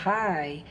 Hi!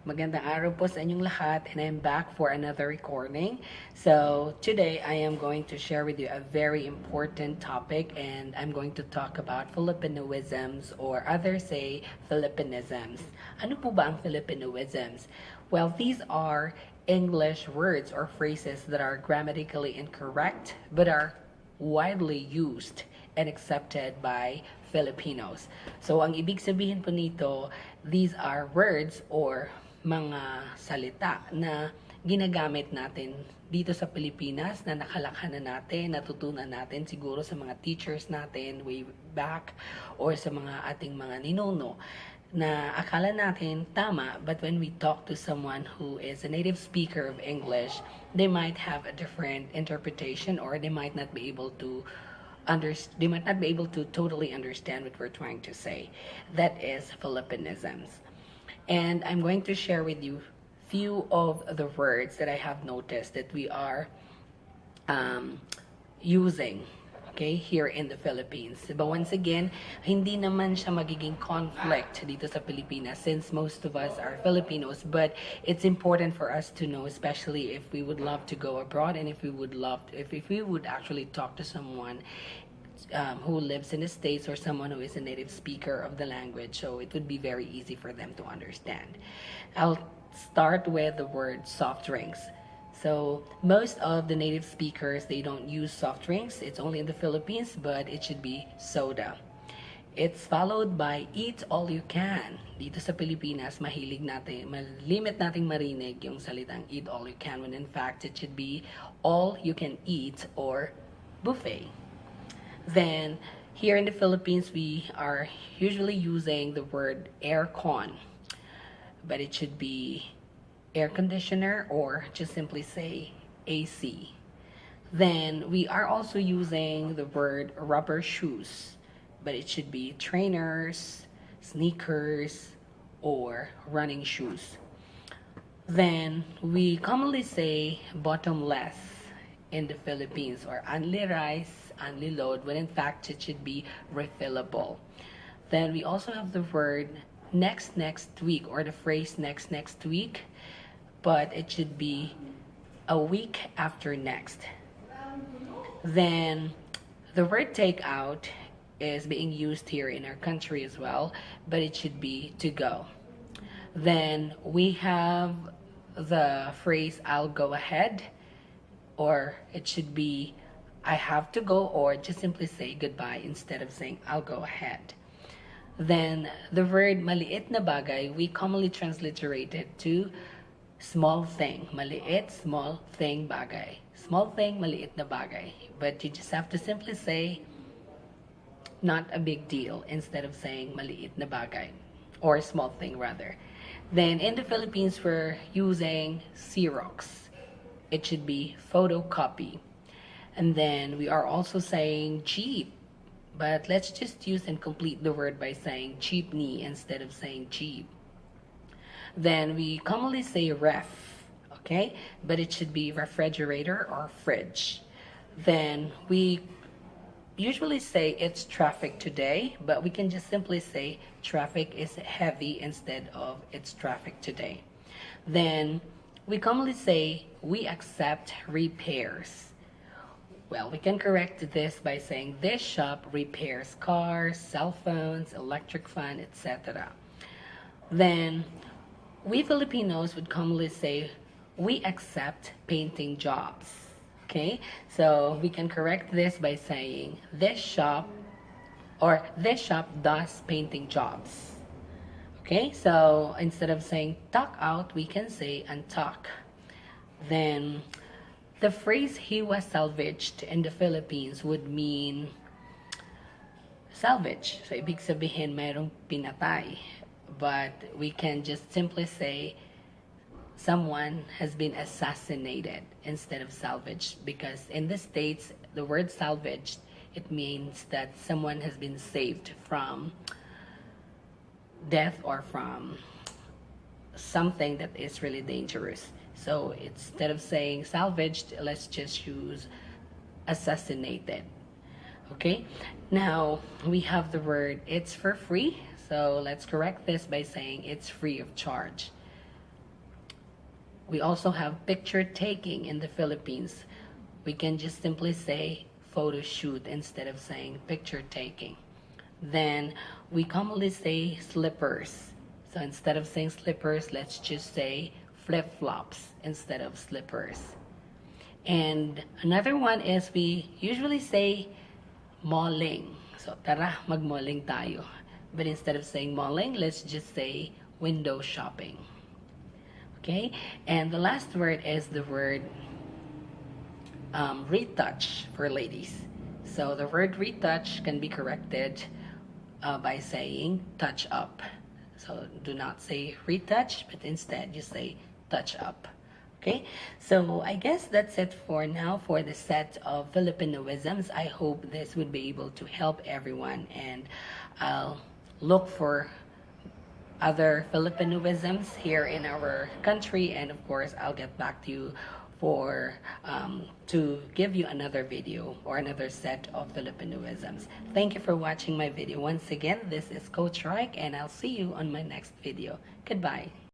Magandang araw po sa inyong lahat, and I'm back for another recording. So today I am going to share with you a very important topic, and I'm going to talk about Filipinoisms, or others say Filipinisms. Ano po ba ang Filipinoisms? Well, these are English words or phrases that are grammatically incorrect but are widely used and accepted by Filipinos. So, ang ibig sabihin po nito, these are words or mga salita na ginagamit natin dito sa Pilipinas na nakalakhan na natin, natutunan natin siguro sa mga teachers natin way back or sa mga ating mga ninuno na akala natin tama, but when we talk to someone who is a native speaker of English, they might have a different interpretation, or they might not be able to totally understand what we're trying to say. That is Filipinisms. And I'm going to share with you few of the words that I have noticed that we are using, okay, here in the Philippines. But once again, hindi naman siya magiging conflict dito sa Pilipinas since most of us are Filipinos, but it's important for us to know, especially if we would love to go abroad and if we would actually talk to someone who lives in the States or someone who is a native speaker of the language, so it would be very easy for them to understand. I'll start with the word soft drinks. So most of the native speakers, they don't use soft drinks. It's only in the Philippines, but it should be soda. It's followed by eat all you can. Dito sa Pilipinas, malimit nating marinig yung salitang eat all you can, when in fact it should be all you can eat or buffet. Then here in the Philippines, we are usually using the word aircon, but it should be air conditioner or just simply say AC. Then we are also using the word rubber shoes, but it should be trainers, sneakers, or running shoes. Then we commonly say bottomless in the Philippines, or only rice, only load, when in fact it should be refillable. Then we also have the word next week, or the phrase next week, but it should be a week after next. Then the word takeout is being used here in our country as well, but it should be to go. Then we have the phrase I'll go ahead, or it should be I have to go, or just simply say goodbye instead of saying I'll go ahead. Then the word maliit na bagay, we commonly transliterate it to small thing. Maliit, small thing, bagay. Small thing, maliit na bagay. But you just have to simply say not a big deal instead of saying maliit na bagay, or small thing rather. Then in the Philippines, we're using Xerox. It should be photocopy. And then we are also saying cheap, but let's just use and complete the word by saying jeepney instead of saying jeep. Then we commonly say ref, okay, but it should be refrigerator or fridge. Then we usually say it's traffic today, but we can just simply say traffic is heavy instead of it's traffic today. Then we commonly say we accept repairs. Well, we can correct this by saying this shop repairs cars, cell phones, electric fan, etc. Then we Filipinos would commonly say we accept painting jobs. Okay, so we can correct this by saying this shop does painting jobs. Okay, so instead of saying talk out, we can say untuck. Then the phrase he was salvaged in the Philippines would mean salvage. So ibig sabihin mayroong pinatay. But we can just simply say someone has been assassinated instead of salvaged, because in the States, the word salvaged, it means that someone has been saved from death or from something that is really dangerous. So instead of saying salvaged, let's just use assassinated. Okay, now we have the word it's for free. So let's correct this by saying it's free of charge. We also have picture taking in the Philippines. We can just simply say photo shoot instead of saying picture taking. Then we commonly say slippers. So instead of saying slippers, let's just say flip-flops instead of slippers. And another one is we usually say malling. So tara, magmalling tayo. But instead of saying malling, let's just say window shopping. Okay? And the last word is the word retouch for ladies. So the word retouch can be corrected by saying touch up. So do not say retouch, but instead you say touch up. Okay, so I guess that's it for now for the set of Filipinoisms. I hope this would be able to help everyone, and I'll look for other Filipinoisms here in our country, and of course I'll get back to you for to give you another video or another set of Filipinoisms. Thank you for watching my video. Once again, this is Coach Reich, and I'll see you on my next video. Goodbye.